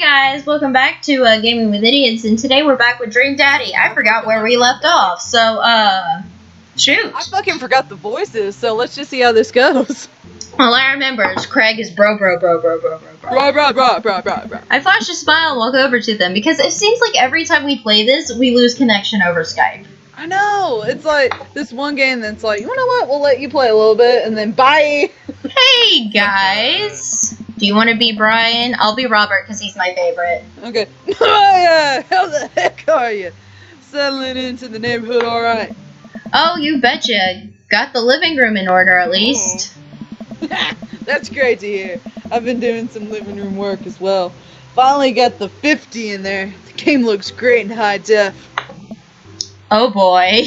guys, welcome back to Gaming with Idiots, and today we're back with Dream Daddy. I forgot where we left off, so, shoot. I fucking forgot the voices, so let's just see how this goes. All I remember is Craig is bro. Bro. I flashed a smile and walked over to them, because it seems like every time we play this, we lose connection over Skype. I know, it's like this one game that's like, you know what, we'll let you play a little bit, and then bye! Hey, guys! Do you want to be Brian? I'll be Robert, because he's my favorite. Okay. Yeah, how the heck are you? Settling into the neighborhood alright? Oh, you betcha. Got the living room in order, at least. That's great to hear. I've been doing some living room work as well. Finally got the 50 in there. The game looks great in high def. Oh boy.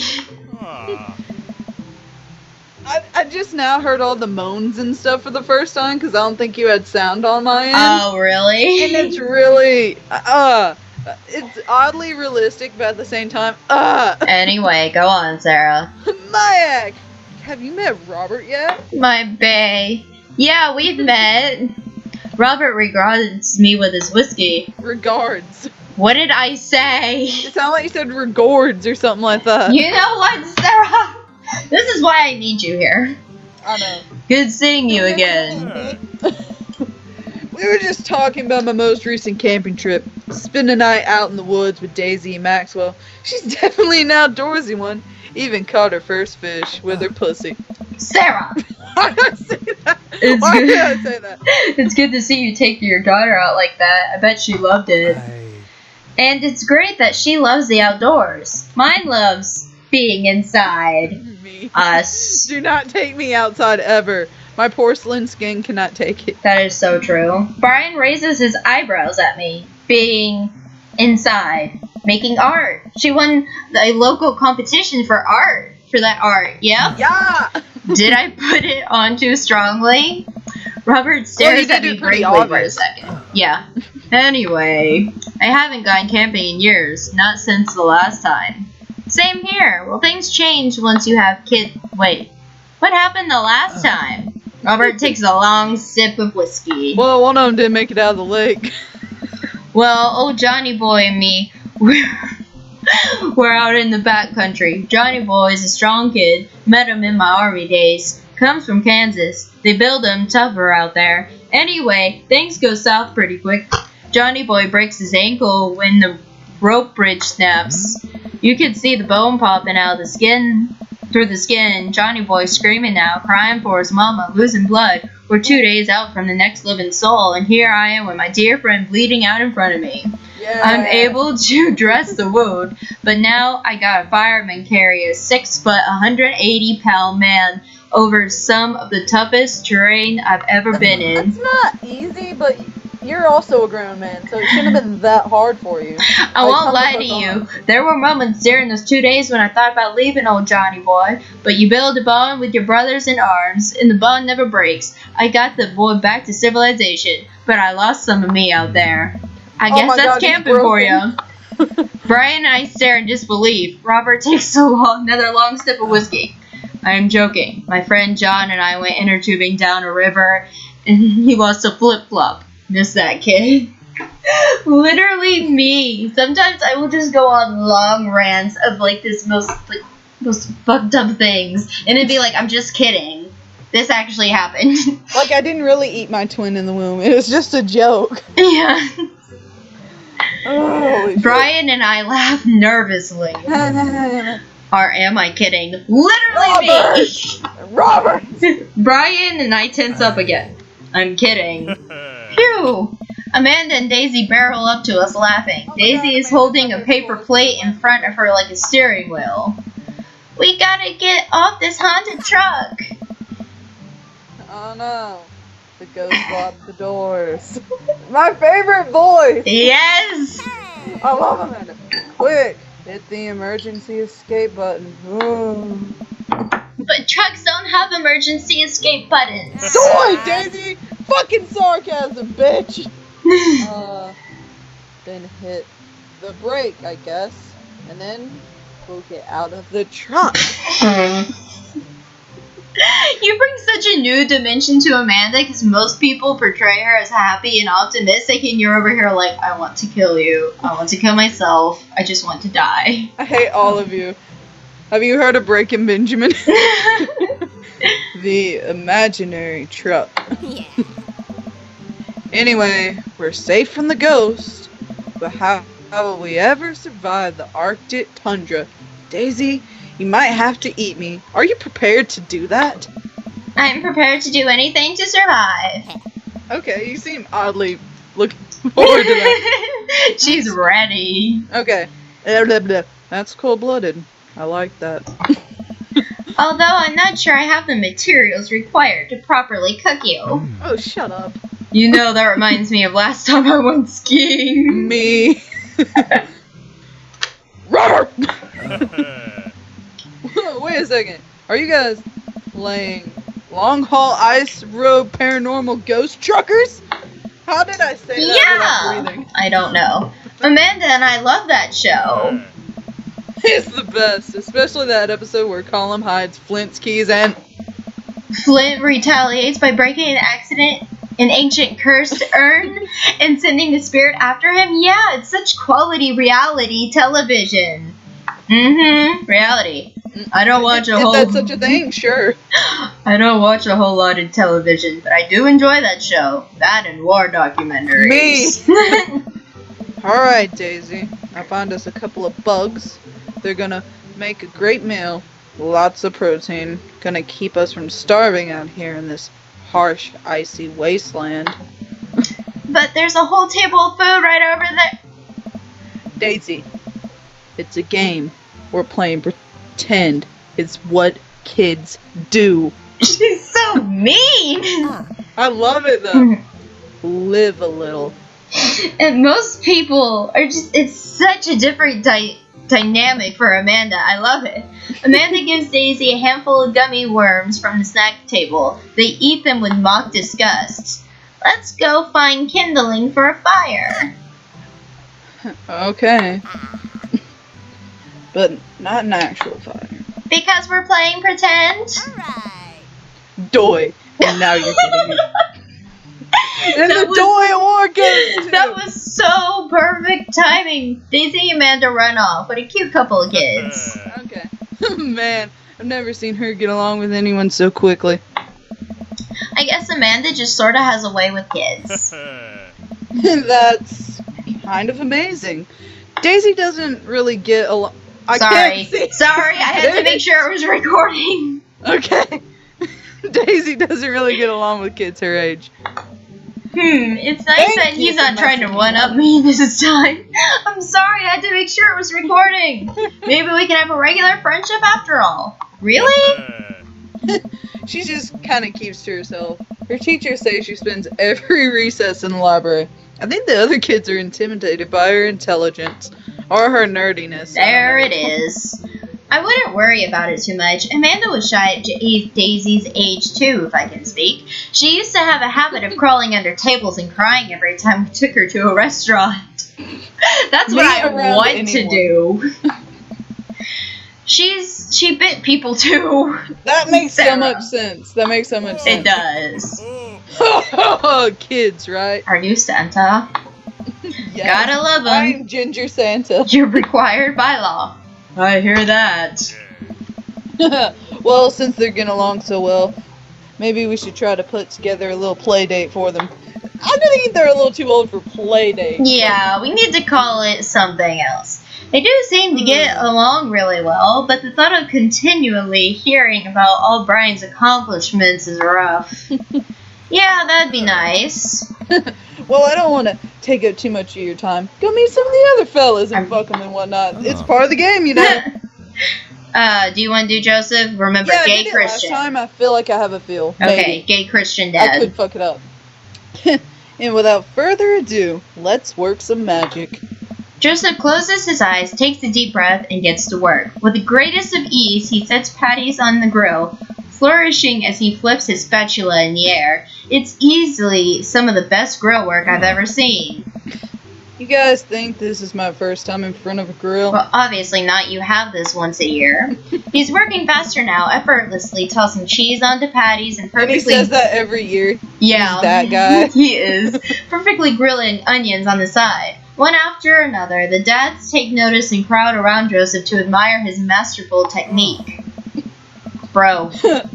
I just now heard all the moans and stuff for the first time because I don't think you had sound on my end. Oh, really? And it's really, it's oddly realistic, but at the same time, Anyway, go on, Sarah. Mayak! Have you met Robert yet? My bae. Yeah, we've met. Robert regards me with his whiskey. Regards. What did I say? It sounded like you said regards or something like that. You know what, Sarah? This is why I need you here. I know. Good seeing you again. We were just talking about my most recent camping trip. Spend a night out in the woods with Daisy and Maxwell. She's definitely an outdoorsy one. Even caught her first fish with her pussy. Sarah! Why did I say that? Why did I say that? It's good to see you take your daughter out like that. I bet she loved it. And it's great that she loves the outdoors. Mine loves being inside. Me. Us. Do not take me outside ever. My porcelain skin cannot take it. That is so true. Brian raises his eyebrows at me, being inside, making art. She won a local competition for art. For that art, yeah? Yeah! Did I put it on too strongly? Robert stares at me briefly for a second. Yeah. Anyway, I haven't gone camping in years, not since the last time. Same here. Well, things change once you have kids. Wait, what happened the last time? Robert takes a long sip of whiskey. Well, one of them didn't make it out of the lake. Well, old Johnny Boy and me, we're out in the backcountry. Johnny Boy is a strong kid. Met him in my army days. Comes from Kansas. They build him tougher out there. Anyway, things go south pretty quick. Johnny Boy breaks his ankle when the rope bridge snaps. You can see the bone popping out of the skin, through the skin. Johnny Boy screaming now, crying for his mama, losing blood. We're 2 days out from the next living soul, and here I am with my dear friend bleeding out in front of me. Yeah. I'm able to dress the wound, but now I got a fireman carry a 6 foot, 180-pound man over some of the toughest terrain I've ever been in. It's not easy, but you're also a grown man, so it shouldn't have been that hard for you. I won't lie to you. There were moments during those 2 days when I thought about leaving old Johnny Boy, but you build a bond with your brothers in arms, and the bond never breaks. I got the boy back to civilization, but I lost some of me out there. I guess that's camping for you. Brian and I stare in disbelief. Robert takes another long sip of whiskey. I am joking. My friend John and I went inner tubing down a river, and he lost a flip-flop. Miss that kid. Literally me. Sometimes I will just go on long rants of like this most fucked up things, and it'd be like, I'm just kidding. This actually happened. Like I didn't really eat my twin in the womb. It was just a joke. Yeah. Oh, Brian and I laugh nervously. Or am I kidding? Literally me! Robert! Brian and I tense up again. I'm kidding. Phew! Amanda and Daisy barrel up to us laughing. Daisy is holding a paper plate in front of her like a steering wheel. We gotta get off this haunted truck! Oh no. The ghost locked the doors. My favorite voice! Yes! I love Amanda. Quick! Hit the emergency escape button. Ooh. But trucks don't have emergency escape buttons. Sorry, Daisy! Fucking sarcasm, bitch! Then hit the brake, I guess. And then we'll get out of the truck. You bring such a new dimension to Amanda because most people portray her as happy and optimistic, and you're over here like, I want to kill you. I want to kill myself. I just want to die. I hate all of you. Have you heard of Breaking Benjamin? The imaginary truck. Yeah. Anyway, we're safe from the ghost, but how will we ever survive the Arctic tundra? Daisy, you might have to eat me. Are you prepared to do that? I'm prepared to do anything to survive. Okay, you seem oddly looking forward to that. She's ready. Okay. That's cold-blooded. I like that. Although I'm not sure I have the materials required to properly cook you. Oh, shut up. You know, that reminds me of last time I went skiing. Me. Robert! Wait a second. Are you guys playing Long Haul Ice Road Paranormal Ghost Truckers? How did I say that without breathing? I don't know. Amanda and I love that show. It's the best, especially that episode where Colum hides Flint's keys and Flint retaliates by breaking an ancient cursed urn and sending the spirit after him. Yeah, it's such quality reality television. Reality. I don't watch a whole... If that's such a thing, sure. I don't watch a whole lot of television, but I do enjoy that show. That and war documentaries. Me! Alright, Daisy. I found us a couple of bugs. They're gonna make a great meal. Lots of protein. Gonna keep us from starving out here in this harsh, icy wasteland. But there's a whole table of food right over there. Daisy, it's a game. We're playing pretend. It's what kids do. She's so mean. I love it though. Live a little. And most people are just, it's such a different dynamic for Amanda. I love it. Amanda gives Daisy a handful of gummy worms from the snack table. They eat them with mock disgust. Let's go find kindling for a fire. Okay. But not an actual fire. Because we're playing pretend. Alright. Doy. And now you're getting it. And That the Doy award goes to... That was so perfect timing. Daisy and Amanda run off. What a cute couple of kids. Okay. Man, I've never seen her get along with anyone so quickly. I guess Amanda just sort of has a way with kids. That's kind of amazing. Daisy doesn't really get along... Sorry, I had to make sure it was recording. Okay. Daisy doesn't really get along with kids her age. It's nice that he's not trying to one-up me this time. I'm sorry, I had to make sure it was recording. Maybe we can have a regular friendship after all. Really? She just kind of keeps to herself. Her teachers say she spends every recess in the library. I think the other kids are intimidated by her intelligence or her nerdiness. There it is. I wouldn't worry about it too much. Amanda was shy at Daisy's age too, if I can speak. She used to have a habit of crawling under tables and crying every time we took her to a restaurant. That's what I want to do. She bit people too. That makes so much sense. That makes so much sense. It does. Kids, right? Are you Santa? Yes. Gotta love them. I'm Ginger Santa. You're required by law. I hear that. Well, since they're getting along so well, maybe we should try to put together a little play date for them. I think they're a little too old for play dates. Yeah, we need to call it something else. They do seem to get along really well, but the thought of continually hearing about all Brian's accomplishments is rough. Yeah, that'd be nice. Well, I don't want to take up too much of your time. Go meet some of the other fellas and fuck them and whatnot. It's part of the game, you know. Do you want to do Joseph? Remember, yeah, gay I did it Christian. last time. I feel like I have a feel. Okay, Maybe. gay Christian I dad. could fuck it up. And without further ado, let's work some magic. Joseph closes his eyes, takes a deep breath, and gets to work. With the greatest of ease, he sets patties on the grill, flourishing as he flips his spatula in the air. It's easily some of the best grill work I've ever seen. You guys think this is my first time in front of a grill? Well, obviously not. You have this once a year. He's working faster now, effortlessly tossing cheese onto patties and perfectly... And he says that every year. Yeah. He's that guy. He is. Perfectly grilling onions on the side. One after another, the dads take notice and crowd around Joseph to admire his masterful technique. Bro.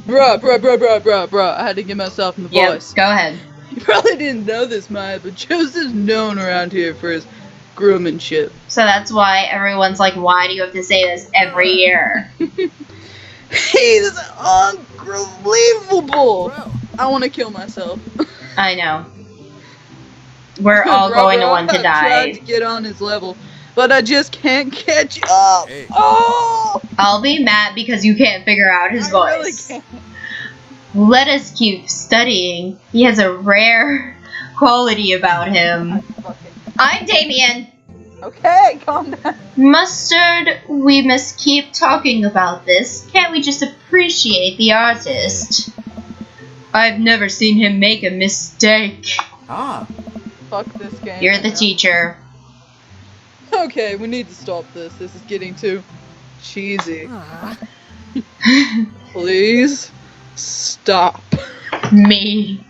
Bruh. I had to get myself in the voice. Go ahead. You probably didn't know this, Maya, but Joseph's known around here for his groommanship. So that's why everyone's like, why do you have to say this every year? Hey, this is unbelievable! I want to kill myself. I know. We're all going to want to die. I tried to get on his level, but I just can't catch up. Hey. Oh! I'll be mad because you can't figure out his voice. Really can't. Let us keep studying. He has a rare quality about him. I'm Damien. Okay, calm down. Mustard, we must keep talking about this. Can't we just appreciate the artist? I've never seen him make a mistake. Fuck this game. You're the teacher. Okay, we need to stop this. This is getting too cheesy. Please stop. Me.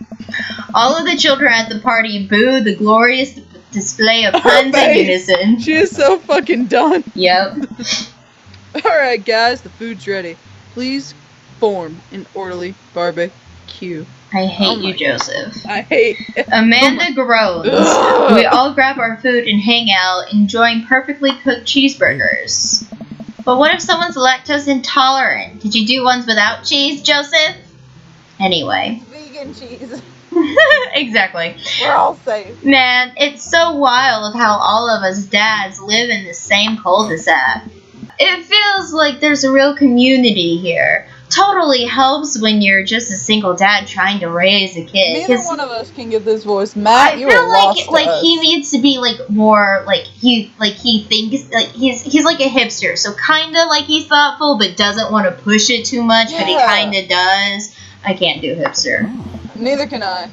All of the children at the party boo the glorious display of puns in unison. She is so fucking done. Yep. Alright guys, the food's ready. Please form an orderly barbecue. I hate you, Joseph. I hate Amanda groans. Ugh. We all grab our food and hang out, enjoying perfectly cooked cheeseburgers. But what if someone's lactose intolerant? Did you do ones without cheese, Joseph? Anyway. Vegan cheese. Exactly. We're all safe. Man, it's so wild how all of us dads live in the same cul-de-sac. It feels like there's a real community here. Totally helps when you're just a single dad trying to raise a kid. Neither one of us can get this voice. Matt, you are lost to us. He needs to be like more like he thinks like he's like a hipster, so kinda like he's thoughtful but doesn't want to push it too much, but he kinda does. I can't do hipster. Neither can I.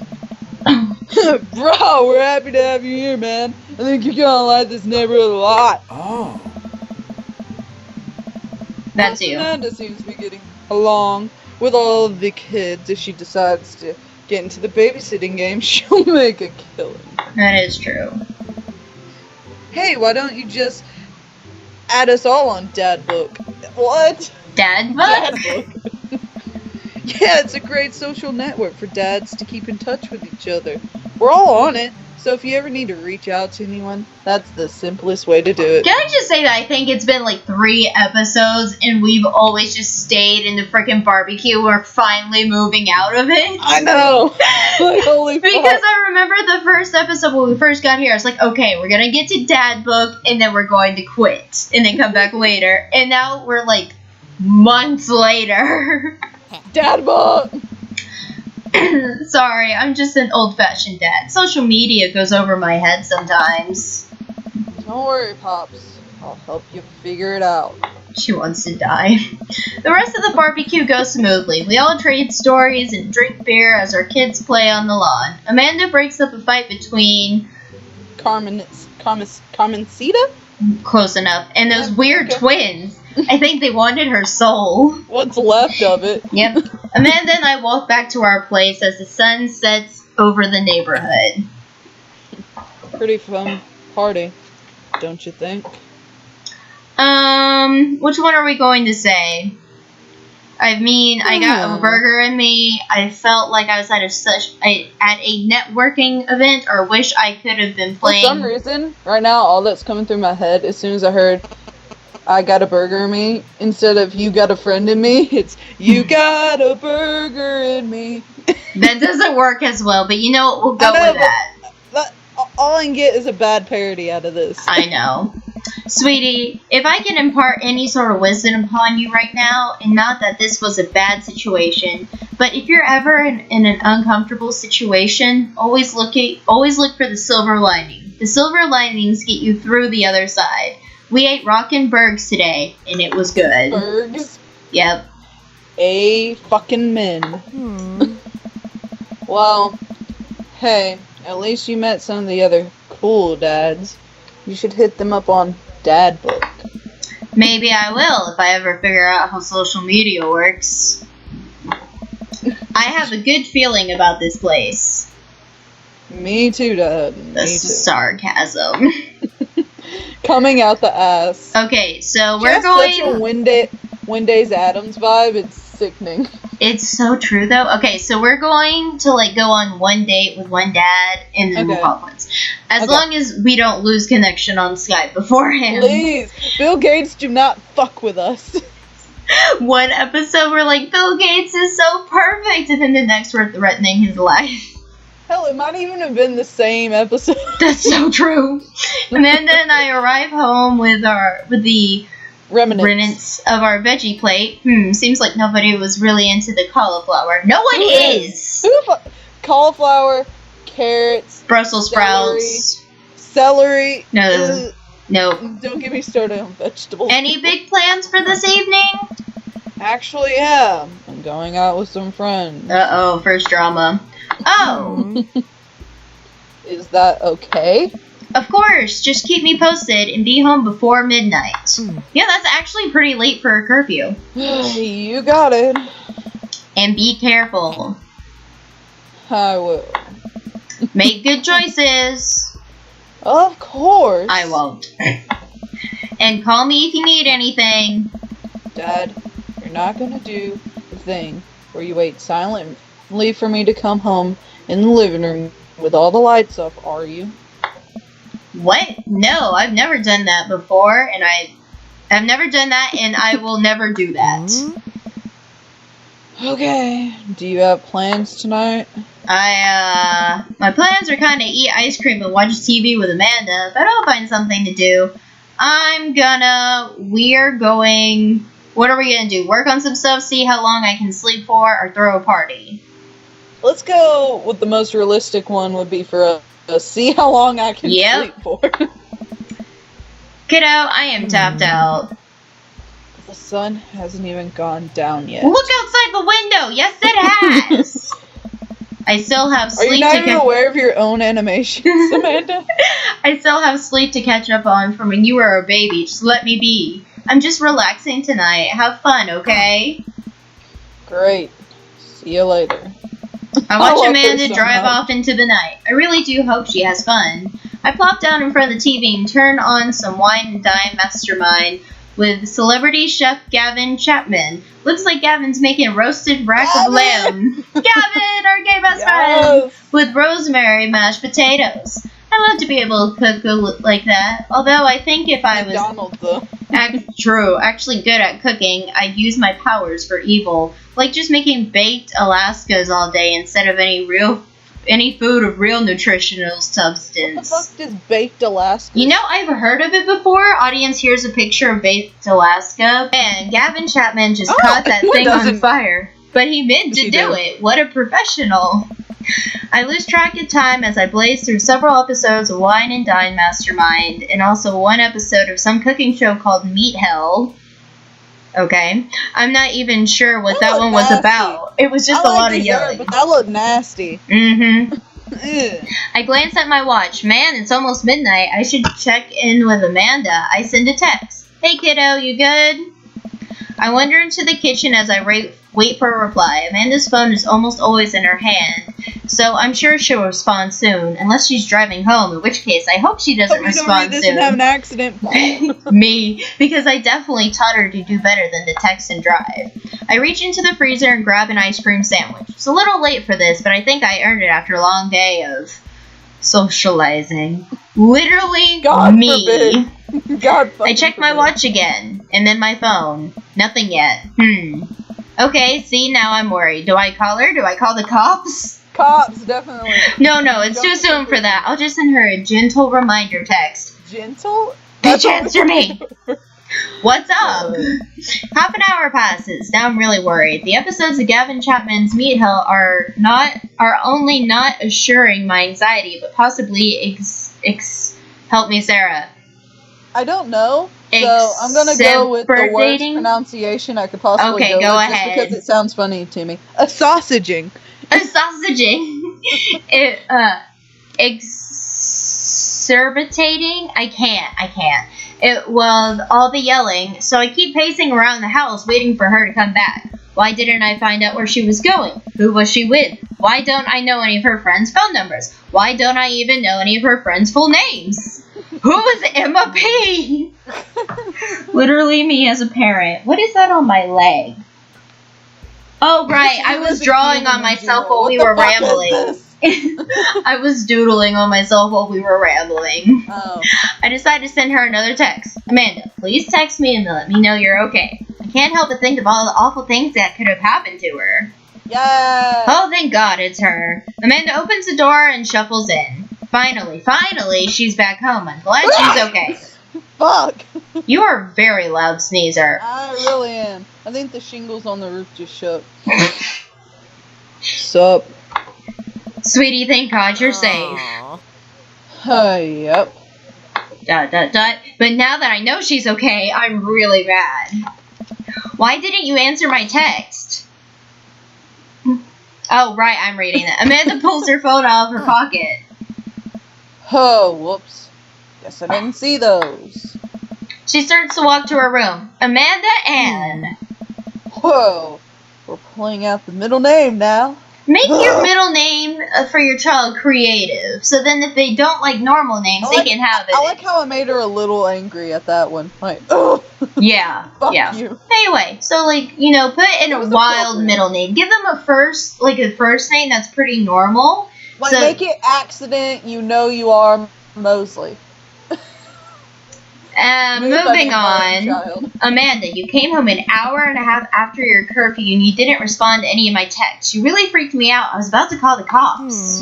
Bro, we're happy to have you here, man. I think you're gonna like this neighborhood a lot. Oh. That's you. Amanda seems to be getting along with all of the kids. If she decides to get into the babysitting game, she'll make a killing. That is true. Hey, why don't you just add us all on Dad Book? What? Dad Dad book? Book. Yeah, it's a great social network for dads to keep in touch with each other. We're all on it, so if you ever need to reach out to anyone, that's the simplest way to do it. Can I just say that I think it's been like 3 episodes and we've always just stayed in the frickin' barbecue. We're finally moving out of it. I know! Like, holy fuck. Because I remember the first episode when we first got here, I was like, okay, we're gonna get to Dad Book and then we're going to quit and then come back later. And now we're like months later. Dad Book! Sorry, I'm just an old-fashioned dad. Social media goes over my head sometimes. Don't worry, Pops. I'll help you figure it out. She wants to die. The rest of the barbecue goes smoothly. We all trade stories and drink beer as our kids play on the lawn. Amanda breaks up a fight between Carmencita? Close enough. And those weird twins. I think they wanted her soul. What's left of it. Yep. Amanda and I walk back to our place as the sun sets over the neighborhood. Pretty fun party, don't you think? Which one are we going to say? I mean, I got a burger in me. I felt like I was at a networking event, or wish I could have been playing. For some reason, right now, all that's coming through my head as soon as I heard I got a burger in me, instead of you got a friend in me, it's you got a burger in me. That doesn't work as well, but you know what? We'll go with that. All I can get is a bad parody out of this. I know. Sweetie, if I can impart any sort of wisdom upon you right now, and not that this was a bad situation, but if you're ever in an uncomfortable situation, always look for the silver lining. The silver linings get you through the other side. We ate rockin' burgers today, and it was good. Burgs? Yep. A fucking men. Well, hey, at least you met some of the other cool dads. You should hit them up on Dad Book. Maybe I will if I ever figure out how social media works. I have a good feeling about this place. Me too, Dad. The sarcasm. Coming out the ass. Okay, so we're Just going... such a Wendy's Addams vibe. It's sickening. It's so true, though. Okay, so we're going to, like, go on one date with one dad, and then we'll call once. As long as we don't lose connection on Skype beforehand. Please, Bill Gates, do not fuck with us. One episode we're like, Bill Gates is so perfect, and then the next we're threatening his life. Hell, it might even have been the same episode. That's so true. Amanda and I arrive home with the remnants of our veggie plate. Seems like nobody was really into the cauliflower. No one is! Cauliflower, carrots, Brussels sprouts. Celery. No. Nope. Don't get me started on vegetables. Any big plans for this evening? Actually, yeah. I'm going out with some friends. Uh-oh, first drama. Oh! Is that okay? Of course, just keep me posted and be home before midnight. Yeah, that's actually pretty late for a curfew. You got it. And be careful. I will. Make good choices. Of course. I won't. And call me if you need anything. Dad, you're not gonna do the thing where you wait silently for me to come home in the living room with all the lights off, are you? What? No, I've never done that before, and I've never done that, and I will never do that. Okay. Do you have plans tonight? My plans are kind of eat ice cream and watch TV with Amanda, but I'll find something to do. We're going, what are we gonna do? Work on some stuff, see how long I can sleep for, or throw a party? Let's go with the most realistic one would be for a see how long I can sleep for. Kiddo, I am tapped out. The sun hasn't even gone down yet. Look outside the window! Yes, it has! I still have sleep. Are you not even aware of your own animations, Amanda? I still have sleep to catch up on from when you were a baby. Just let me be. I'm just relaxing tonight. Have fun, okay? Great. See you later. I watch Amanda drive off into the night. I really do hope she has fun. I plop down in front of the TV and turn on some Wine and Dine Mastermind with celebrity chef Gavin Chapman. Looks like Gavin's making a roasted rack of lamb. Gavin, our gay best friend! With rosemary mashed potatoes. I love to be able to cook like that. Although I think if I was actually good at cooking, I'd use my powers for evil. Like just making baked Alaskas all day instead of any food of real nutritional substance. What the fuck is baked Alaska? You know, I've heard of it before. Audience, here's a picture of baked Alaska. And Gavin Chapman just caught that thing on fire. But he meant to do it. What a professional. I lose track of time as I blaze through several episodes of Wine and Dine Mastermind, and also one episode of some cooking show called Meat Hell. Okay. I'm not even sure what that one was about. It was just a lot of yelling. But that looked nasty. I glance at my watch. Man, it's almost midnight. I should check in with Amanda. I send a text. Hey kiddo, you good? I wander into the kitchen as I wait for a reply. Amanda's phone is almost always in her hand, so I'm sure she'll respond soon, unless she's driving home, in which case I hope she doesn't respond soon. Have an accident. Me, because I definitely taught her to do better than to text and drive. I reach into the freezer and grab an ice cream sandwich. It's a little late for this, but I think I earned it after a long day of socializing. Literally God me. Forbid. God I check my watch again, and then my phone. Nothing yet. Okay, see, now I'm worried. Do I call her? Do I call the cops? Cops, definitely. No, it's too soon for that. I'll just send her a gentle reminder text. Gentle? Bitch, answer me! What's up? Half an hour passes. Now I'm really worried. The episodes of Gavin Chapman's Meat Hell are only not assuring my anxiety, but possibly help me, Sarah. I don't know. So I'm gonna go with the worst pronunciation I could possibly go with, ahead. Just because it sounds funny to me. A sausaging. exacerbating. I can't. It was all the yelling, so I keep pacing around the house waiting for her to come back. Why didn't I find out where she was going? Who was she with? Why don't I know any of her friends' phone numbers? Why don't I even know any of her friends' full names? Who was Emma P? Literally me as a parent. What is that on my leg? Oh, right. I was drawing on myself while we were rambling. I was doodling on myself while we were rambling. Oh. I decided to send her another text. Amanda, please text me and let me know you're okay. I can't help but think of all the awful things that could have happened to her. Yeah. Oh, thank God it's her. Amanda opens the door and shuffles in. Finally, she's back home. I'm glad she's okay. Fuck. You are a very loud sneezer. I really am. I think the shingles on the roof just shook. Sup? Sweetie, thank God you're safe. Yep. ... But now that I know she's okay, I'm really mad. Why didn't you answer my text? Oh, right, I'm reading it. Amanda pulls her phone out of her pocket. Oh, whoops. Guess I didn't see those. She starts to walk to her room. Amanda Ann. Whoa. We're pulling out the middle name now. Make your middle name for your child creative, so then if they don't like normal names, they can have it. I like how I made her a little angry at that one. Like, oh. Yeah, Fuck yeah. you. Anyway, so like, put in a wild middle name. Give them a first name that's pretty normal. Like, make it accident, you are Mosley. Moving on. Amanda, you came home an hour and a half after your curfew and you didn't respond to any of my texts. You really freaked me out. I was about to call the cops.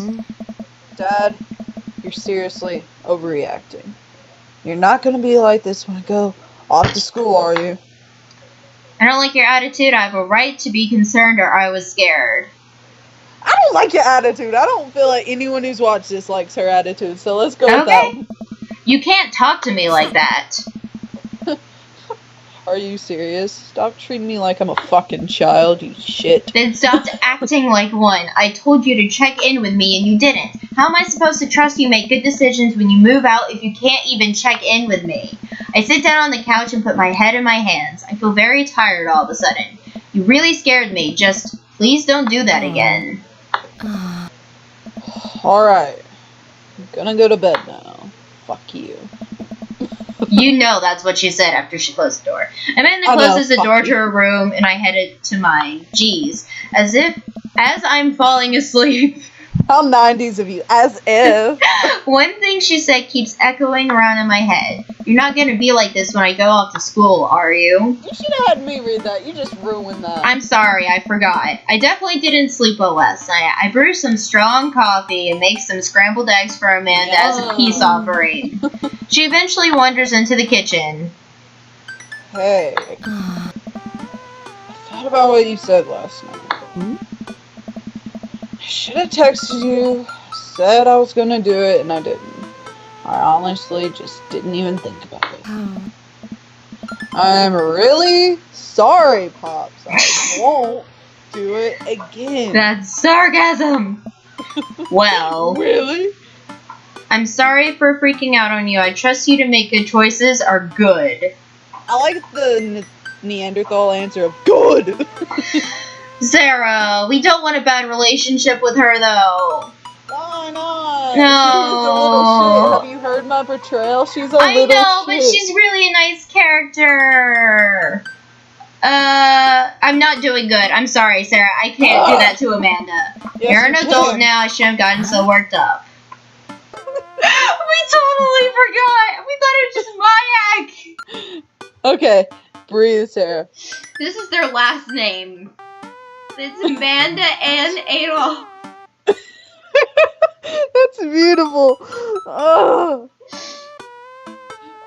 Dad, you're seriously overreacting. You're not going to be like this when I go off to school, are you? I don't like your attitude. I have a right to be concerned or I was scared. I don't like your attitude. I don't feel like anyone who's watched this likes her attitude, so let's go with that one. You can't talk to me like that. Are you serious? Stop treating me like I'm a fucking child, you shit. Then stop acting like one. I told you to check in with me and you didn't. How am I supposed to trust you make good decisions when you move out if you can't even check in with me? I sit down on the couch and put my head in my hands. I feel very tired all of a sudden. You really scared me. Just please don't do that again. Alright. I'm gonna go to bed now. Fuck you. You know that's what she said after she closed the door. Amanda closes the door to her room and I headed to mine. Jeez. As I'm falling asleep. How 90s of you. As if. One thing she said keeps echoing around in my head. You're not gonna be like this when I go off to school, are you? You should have had me read that. You just ruined that. I'm sorry, I forgot. I definitely didn't sleep well last night. I brewed some strong coffee and make some scrambled eggs for Amanda as a peace offering. She eventually wanders into the kitchen. Hey. I thought about what you said last night. I should have texted you, said I was gonna do it, and I didn't. I honestly just didn't even think about it. I'm really sorry, Pops. I won't do it again. That's sarcasm! Well... Really? I'm sorry for freaking out on you. I trust you to make good choices are good. I like the Neanderthal answer of good! Sarah, we don't want a bad relationship with her, though. Why not? No. She's a little shit. Have you heard my portrayal? She's a little shit. I know, but she's really a nice character. I'm not doing good. I'm sorry, Sarah. I can't do that to Amanda. Yes, You're an adult now. I shouldn't have gotten so worked up. We totally forgot. We thought it was just Mayak. Okay, breathe, Sarah. This is their last name. It's Amanda and Adolf. That's beautiful. Oh.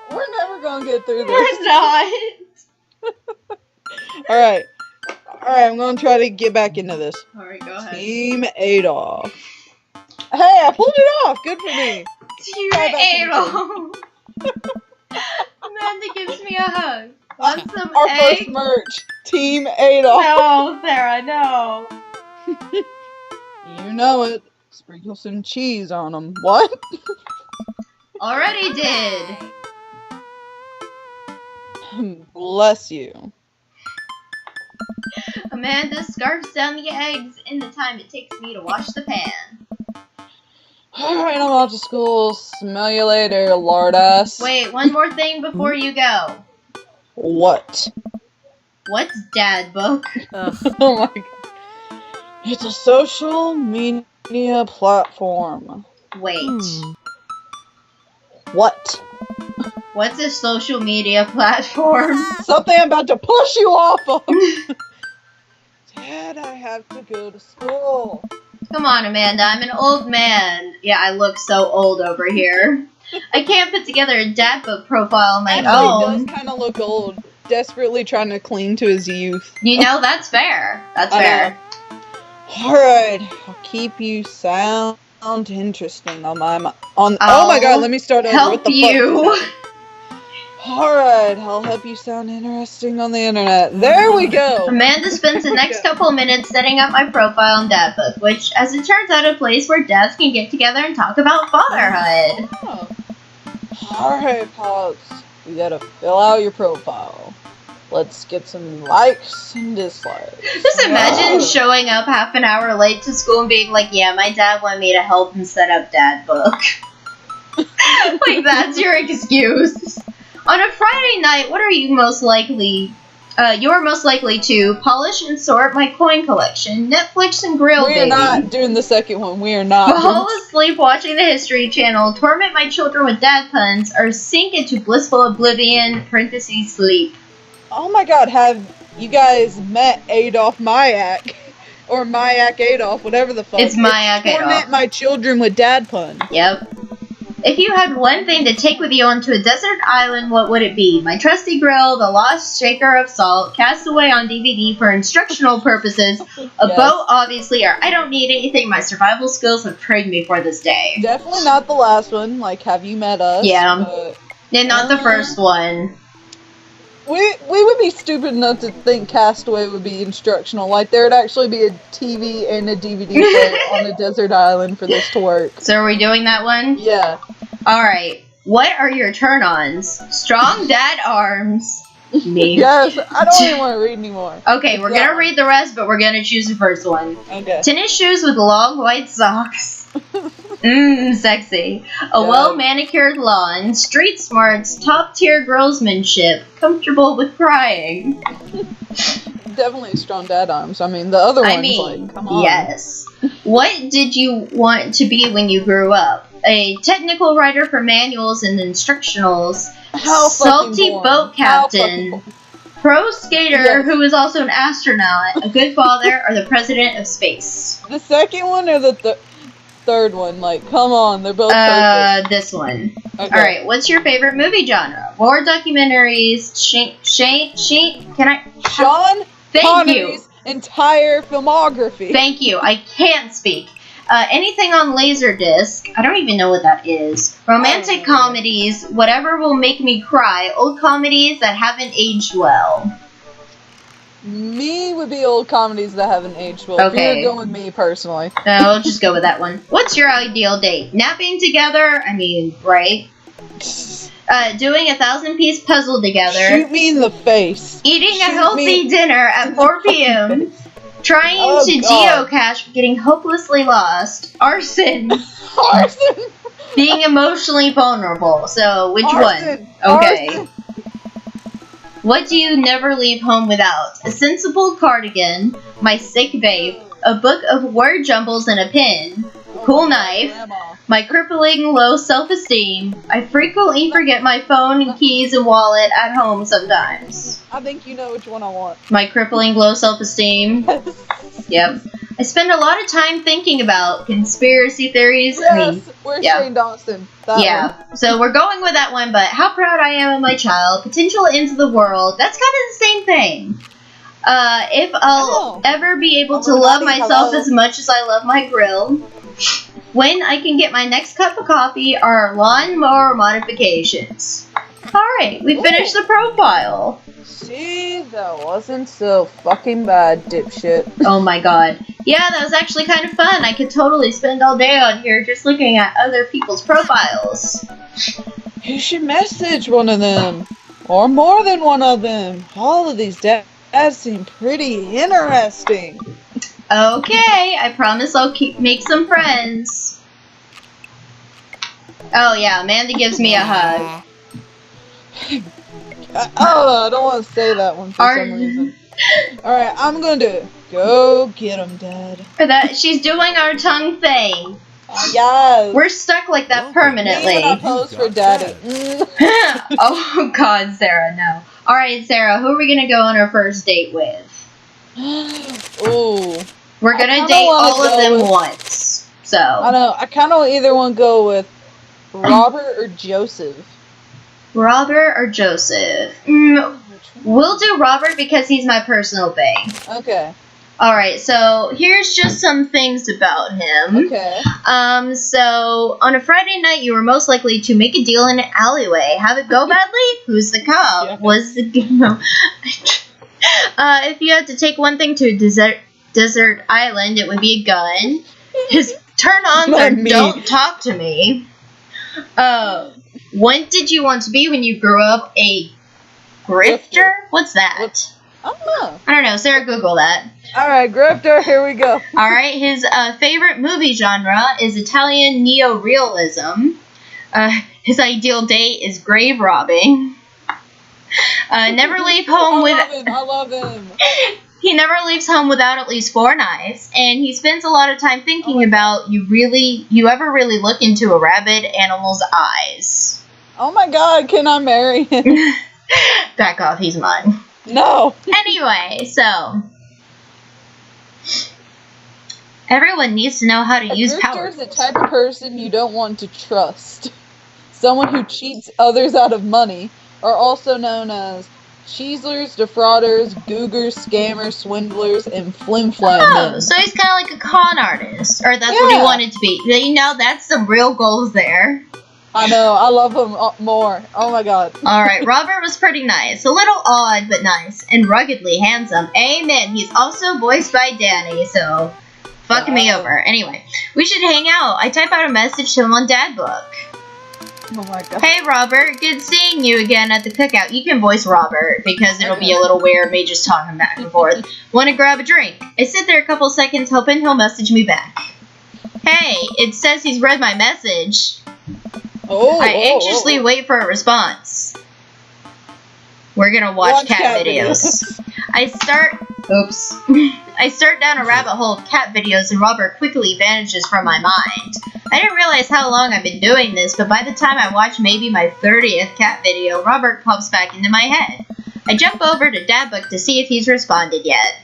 We're never gonna get through this. We're not. Alright, I'm gonna try to get back into this. Alright, go ahead. Team Adolf. Hey, I pulled it off. Good for me. Team Adolf. Amanda gives me a hug. Want some Our egg? first merch. Team Adolf. No, Sarah, no. You know it. Sprinkle some cheese on them. What? Already did. Bless you. Amanda scarfs down the eggs in the time it takes me to wash the pan. Alright, I'm off to school. Smell you later, lard ass. Wait, one more thing before you go. What? What's Dad Book? Oh my god. It's a social media platform. Wait. What? What's a social media platform? Something I'm about to push you off of! Dad, I have to go to school. Come on, Amanda, I'm an old man. Yeah, I look so old over here. I can't put together a Dad Book profile on my Actually, own. he does kind of look old. Desperately trying to cling to his youth. You know, that's fair. That's fair. Alright, I'll keep you sound interesting on my oh my god, let me start over. Help What the you. fuck? Alright, I'll help you sound interesting on the internet. There we go! Amanda spends the next couple of minutes setting up my profile on Dad Book, which, as it turns out, a place where dads can get together and talk about fatherhood. Oh. Alright, Pops. You gotta fill out your profile. Let's get some likes and dislikes. Just imagine showing up half an hour late to school and being like, yeah, my dad wanted me to help him set up Dad Book. Like, that's your excuse. On a Friday night, what are you most likely... you're most likely to polish and sort my coin collection, Netflix and grill, We baby. are not doing the second one. We are not. Fall asleep watching the History Channel, torment my children with dad puns, or sink into blissful oblivion, parentheses, sleep. Oh my god, have you guys met Adolf Mayak? Or Mayak Adolf, whatever the fuck. It's Mayak Adolf. Torment my children with dad puns. Yep. If you had one thing to take with you onto a desert island, what would it be? My trusty grill, the lost shaker of salt, Castaway on DVD for instructional purposes, a boat, obviously, or I don't need anything. My survival skills have trained me for this day. Definitely not the last one, like, have you met us? Yeah. But, And not the first one. we would be stupid enough to think Castaway would be instructional. Like, there would actually be a TV and a DVD player on a desert island for this to work. So are we doing that one? Yeah. Alright. What are your turn-ons? Strong dad arms. Me. Yes, I don't even want to read anymore. Okay, we're gonna read the rest, but we're gonna choose the first one. Okay. Tennis shoes with long white socks. Sexy. A well-manicured lawn, street smarts, top-tier girlsmanship, comfortable with crying. Definitely strong dad arms. I mean, the other one's like, come on. Yes. What did you want to be when you grew up? A technical writer for manuals and instructionals, How salty fucking boring. boat captain, pro skater who is also an astronaut, a good father, or the president of space. The second one or the third one? Like, come on, they're both perfect. This one. Okay. Alright, what's your favorite movie genre? War documentaries, can I... Sean Thank Connery's entire filmography. Thank you. I can't speak. Anything on Laserdisc. I don't even know what that is. Romantic comedies. Whatever will make me cry. Old comedies that haven't aged well. Me would be old comedies that haven't aged well. Okay. If you're going with me personally. I'll just go with that one. What's your ideal date? Napping together? I mean, right? Doing a 1,000-piece puzzle together. Shoot me in the face. Eating a Shoot healthy me. dinner at 4 p.m. Trying to geocache but getting hopelessly lost. Arson. Arson. Being emotionally vulnerable. So, which Arson. one? Okay. Arson. What do you never leave home without? A sensible cardigan, my sick vape, a book of word jumbles and a pen, cool knife, Grandma. my crippling low self-esteem. I frequently forget my phone and keys and wallet at home sometimes. I think you know which one I want. My crippling low self-esteem. Yep. I spend a lot of time thinking about conspiracy theories. Yes, where's Shane Dawson? That one. So we're going with that one, but how proud I am of my child. Potential into the world. That's kind of the same thing. If I'll ever be able to love myself as much as I love my grill. When I can get my next cup of coffee are lawnmower modifications. Alright, we finished the profile. See, that wasn't so fucking bad, dipshit. Oh my god. Yeah, that was actually kind of fun. I could totally spend all day on here just looking at other people's profiles. You should message one of them. Or more than one of them. All of these dads seem pretty interesting. Okay, I promise I'll make some friends. Oh yeah, Amanda gives me a hug. I don't want to say that one for some reason. Alright, I'm going to go get him, Dad. She's doing our tongue thing. Yes. We're stuck like that permanently. Even a pose for Daddy. Oh God, Sarah, no. Alright, Sarah, who are we going to go on our first date with? Ooh. We're going to date all of them once. So. I know. I kind of either want to go with Robert or Joseph. Robert or Joseph? We'll do Robert because he's my personal bae. Okay. Alright, so here's just some things about him. Okay. So on a Friday night, you were most likely to make a deal in an alleyway. Have it go badly? Who's the cop? Yeah. Was the if you had to take one thing to a desert island, it would be a gun. His turn-ons are don't talk to me. What did you want to be when you grew up? A grifter? What's that? I don't know. I don't know. Sarah, Google that. Alright, grifter, here we go. Alright, his favorite movie genre is Italian neo-realism. His ideal date is grave robbing. Never leave home I love him. He never leaves home without at least 4 knives, and he spends a lot of time thinking about you ever really look into a rabid animal's eyes. Oh my God, can I marry him? Back off, he's mine. No. Anyway, so everyone needs to know how to use power. A grifter is the type of person you don't want to trust. Someone who cheats others out of money are also known as cheeslers, defrauders, googers, scammers, swindlers, and flim-flam men. So he's kind of like a con artist, or that's what he wanted to be. You know, that's some real goals there. I know, I love him more. Oh my God. Alright, Robert was pretty nice. A little odd, but nice. And ruggedly handsome. Amen. He's also voiced by Danny, so fucking me over. Anyway, we should hang out. I type out a message to him on Dadbook. Oh my God. Hey Robert, good seeing you again at the cookout. You can voice Robert, because it'll be a little weird, me just talking back and forth. Wanna grab a drink? I sit there a couple seconds hoping he'll message me back. Hey, it says he's read my message. I anxiously wait for a response. We're gonna watch cat videos. I start down a rabbit hole of cat videos and Robert quickly vanishes from my mind. I didn't realize how long I've been doing this, but by the time I watch maybe my 30th cat video, Robert pops back into my head. I jump over to Dadbook to see if he's responded yet.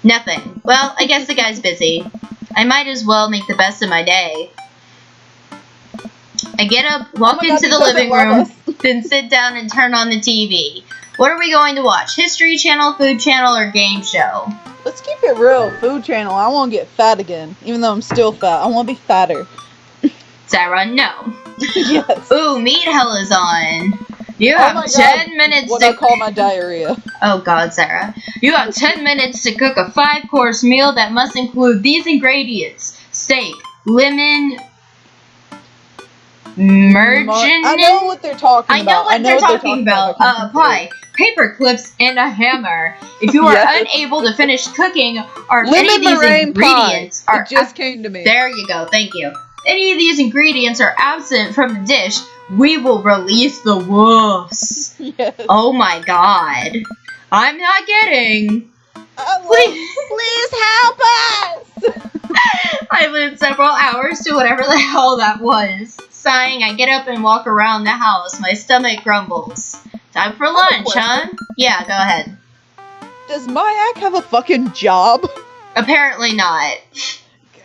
Nothing. Well, I guess the guy's busy. I might as well make the best of my day. I get up, walk into the living room, then sit down and turn on the TV. What are we going to watch? History Channel, Food Channel, or Game Show? Let's keep it real. Food Channel. I want to get fat again. Even though I'm still fat. I want to be fatter. Sarah, no. Yes. Ooh, Meat Hell is on. You have 10 minutes what I call my diarrhea. Oh God, Sarah. You have 10 minutes to cook a 5-course meal that must include these ingredients. Steak, lemon, margarine. I know what they're talking about. I know what they're talking about. Pie, paper clips, and a hammer. If you are unable to finish cooking, or if any of these ingredients are it just came to me. There you go. Thank you. Any of these ingredients are absent from the dish, we will release the wolves. Yes. Oh my God. I'm not kidding. Please help us. I lived several hours to whatever the hell that was. Sighing, I get up and walk around the house. My stomach grumbles. Time for lunch, huh? Yeah, go ahead. Does Mayak have a fucking job? Apparently not.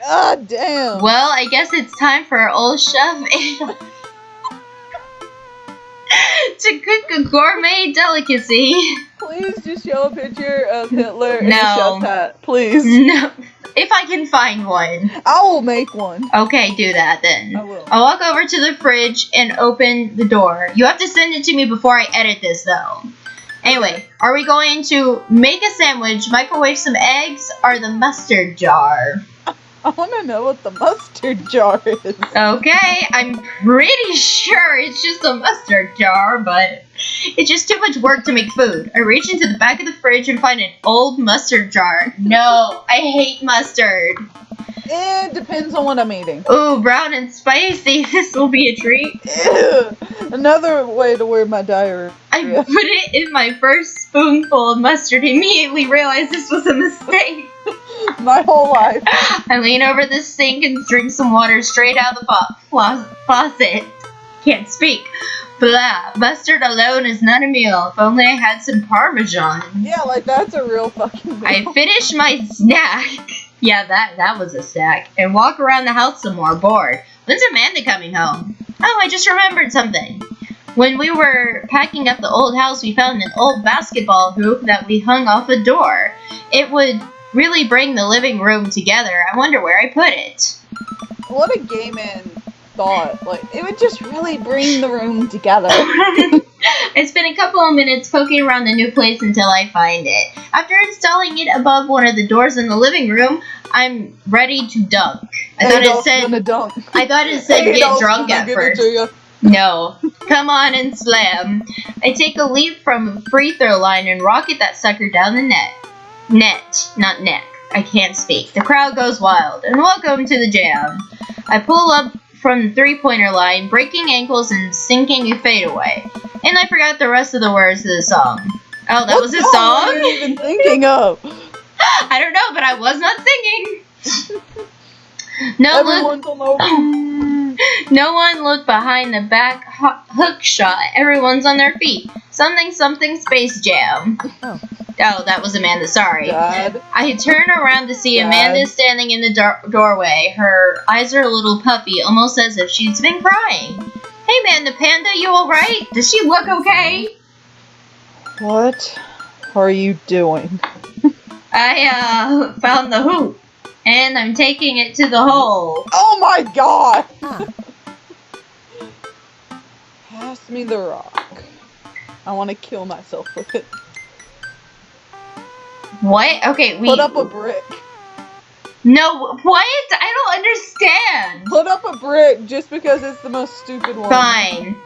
God damn. Well, I guess it's time for our old chef to cook a gourmet delicacy. Please just show a picture of Hitler in a chef's hat. Please. No. If I can find one. I will make one. Okay, do that then. I will. I'll walk over to the fridge and open the door. You have to send it to me before I edit this, though. Anyway, are we going to make a sandwich, microwave some eggs, or the mustard jar? I want to know what the mustard jar is. Okay, I'm pretty sure it's just a mustard jar, but it's just too much work to make food. I reach into the back of the fridge and find an old mustard jar. No, I hate mustard. It depends on what I'm eating. Ooh, brown and spicy. This will be a treat. Ew. Another way to wear my diarrhea. I put it in my first spoonful of mustard, immediately realized this was a mistake. My whole life. I lean over the sink and drink some water straight out of the faucet. Can't speak. Blah. Mustard alone is not a meal. If only I had some Parmesan. Yeah, like that's a real fucking meal. I finish my snack. Yeah, that was a snack. And walk around the house some more, bored. When's Amanda coming home? Oh, I just remembered something. When we were packing up the old house, we found an old basketball hoop that we hung off a door. It would really bring the living room together. I wonder where I put it. What a gay man thought. Like, it would just really bring the room together. I spent a couple of minutes poking around the new place until I find it. After installing it above one of the doors in the living room, I'm ready to dunk. I thought it said get drunk at first. No. Come on and slam. I take a leap from a free throw line and rocket that sucker down the net. Net, not neck. I can't speak. The crowd goes wild. And welcome to the jam. I pull up from the three-pointer line, breaking ankles and sinking a fadeaway. And I forgot the rest of the words to the song. Oh, that was a song? What are you even thinking of? I don't know, but I was not singing. No one looked behind the back hook shot. Everyone's on their feet. Something Space Jam. Oh, that was Amanda. Sorry. Dad. I turn around to see Amanda standing in the doorway. Her eyes are a little puffy, almost as if she's been crying. Hey, Amanda Panda, you alright? Does she look okay? What are you doing? I found the hoop, and I'm taking it to the hole. Oh my god! Pass me the rock. I want to kill myself with it. What? Okay, Put up a brick. No, what? I don't understand. Put up a brick just because it's the most stupid one. Fine.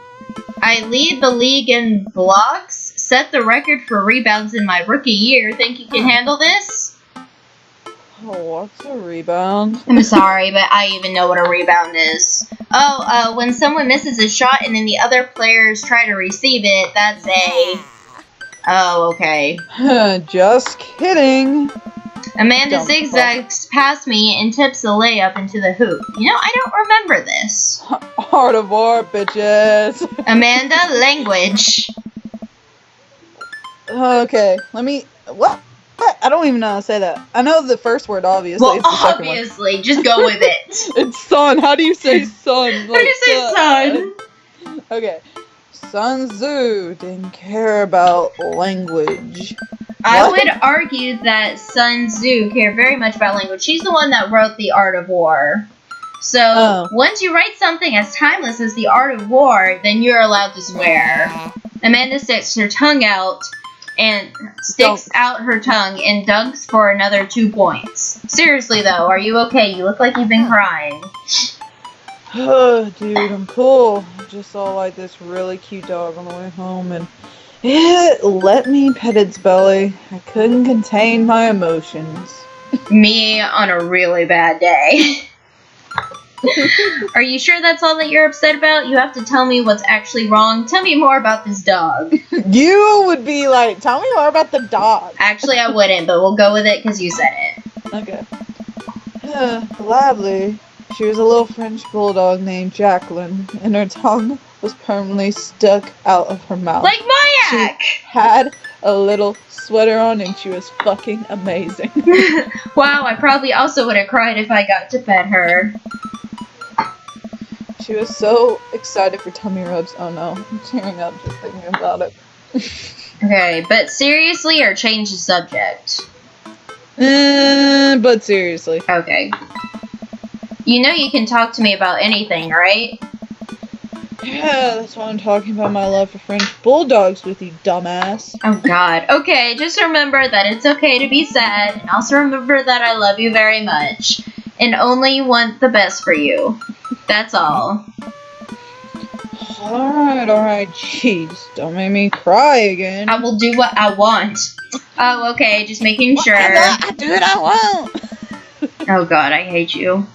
I lead the league in blocks, set the record for rebounds in my rookie year. Think you can handle this? Oh, what's a rebound? I'm sorry, but I even know what a rebound is. Oh, when someone misses a shot and then the other players try to receive it, that's a... Oh, okay. Just kidding. Amanda zigzags past me and tips the layup into the hoop. You know, I don't remember this. Art of war, bitches. Amanda, language. Okay, let me... What? I don't even know how to say that. I know the first word, obviously. Well, it's the second obviously. Just go with it. It's sun. How do you say sun? How do you say sun? Okay. Sun Tzu didn't care about language. I would argue that Sun Tzu cared very much about language. She's the one that wrote The Art of War. So, once you write something as timeless as The Art of War, then you're allowed to swear. Amanda sticks her tongue out and dunks for another 2 points. Seriously, though, are you okay? You look like you've been crying. Oh, dude, I'm cool. I just saw like this really cute dog on the way home, and it let me pet its belly. I couldn't contain my emotions. Me on a really bad day. Are you sure that's all that you're upset about? You have to tell me what's actually wrong. Tell me more about this dog. You would be like, tell me more about the dog. Actually, I wouldn't, but we'll go with it because you said it. Okay. Gladly. She was a little French bulldog named Jacqueline, and her tongue was permanently stuck out of her mouth. Like Mayak! She had a little sweater on, and she was fucking amazing. Wow, I probably also would have cried if I got to pet her. She was so excited for tummy rubs. Oh no, I'm tearing up just thinking about it. Okay, but seriously, or change the subject? But seriously. Okay. You know you can talk to me about anything, right? Yeah, that's why I'm talking about my love for French bulldogs with you, dumbass. Oh god. Okay, just remember that it's okay to be sad, and also remember that I love you very much, and only want the best for you. That's all. Alright, jeez. Don't make me cry again. I will do what I want. Oh, okay, just making sure. I do what I want. Oh god, I hate you.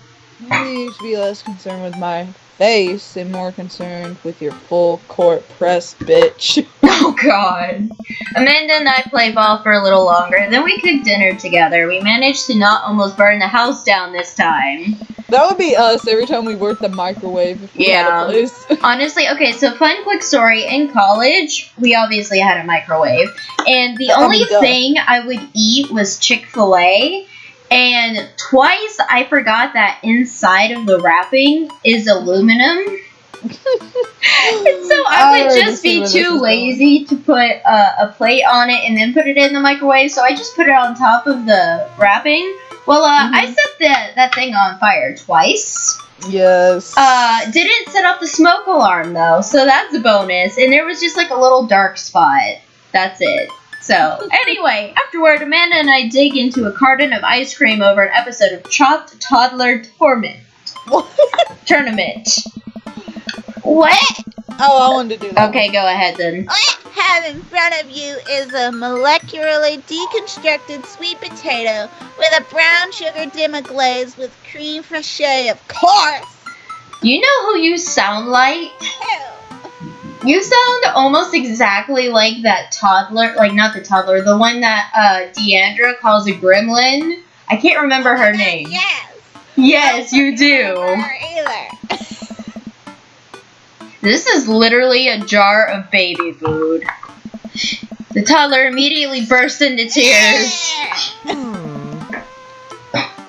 Maybe you should be less concerned with my face and more concerned with your full court press, bitch. Oh god. Amanda and I played ball for a little longer, then we cooked dinner together. We managed to not almost burn the house down this time. That would be us every time we worked the microwave if we had a place. Honestly, okay, so fun quick story. In college, we obviously had a microwave, and the only thing I would eat was Chick-fil-A, and twice I forgot that inside of the wrapping is aluminum. And so I would just be too lazy to put a plate on it and then put it in the microwave, so I just put it on top of the wrapping. Well, I set that thing on fire twice. Yes. Didn't set off the smoke alarm, though, so that's a bonus. And there was just, like, a little dark spot. That's it. So, anyway, afterward, Amanda and I dig into a carton of ice cream over an episode of Chopped Toddler Tournament. What? Oh, I wanted to do that. Okay, go ahead, then. What you have in front of you is a molecularly deconstructed sweet potato with a brown sugar dimmer glaze with creme fraiche, of course. You know who you sound like? Who? You sound almost exactly like that toddler, like not the toddler, the one that Deandra calls a gremlin. I can't remember her name. Yes. Yes, you do. Her either. This is literally a jar of baby food. The toddler immediately burst into tears.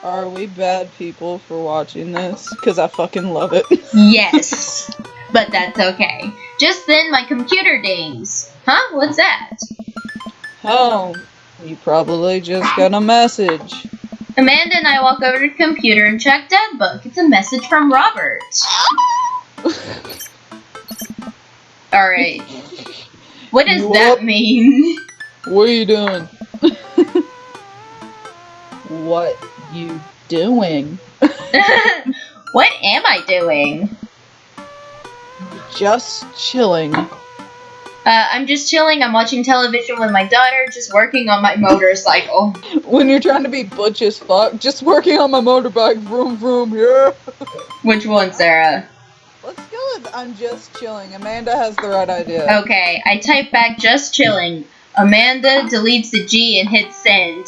Are we bad people for watching this? Because I fucking love it. Yes, but that's okay. Just then, my computer dings. Huh? What's that? Oh, you probably just got a message. Amanda and I walk over to the computer and check Dead Book. It's a message from Robert. Alright. What does that mean? What are you doing? What you doing? What am I doing? Just chilling. I'm just chilling. I'm watching television with my daughter, just working on my motorcycle. When you're trying to be butch as fuck, just working on my motorbike, vroom vroom, yeah. Which one, Sarah? Let's go with I'm just chilling. Amanda has the right idea. Okay, I type back just chilling. Amanda deletes the G and hits send.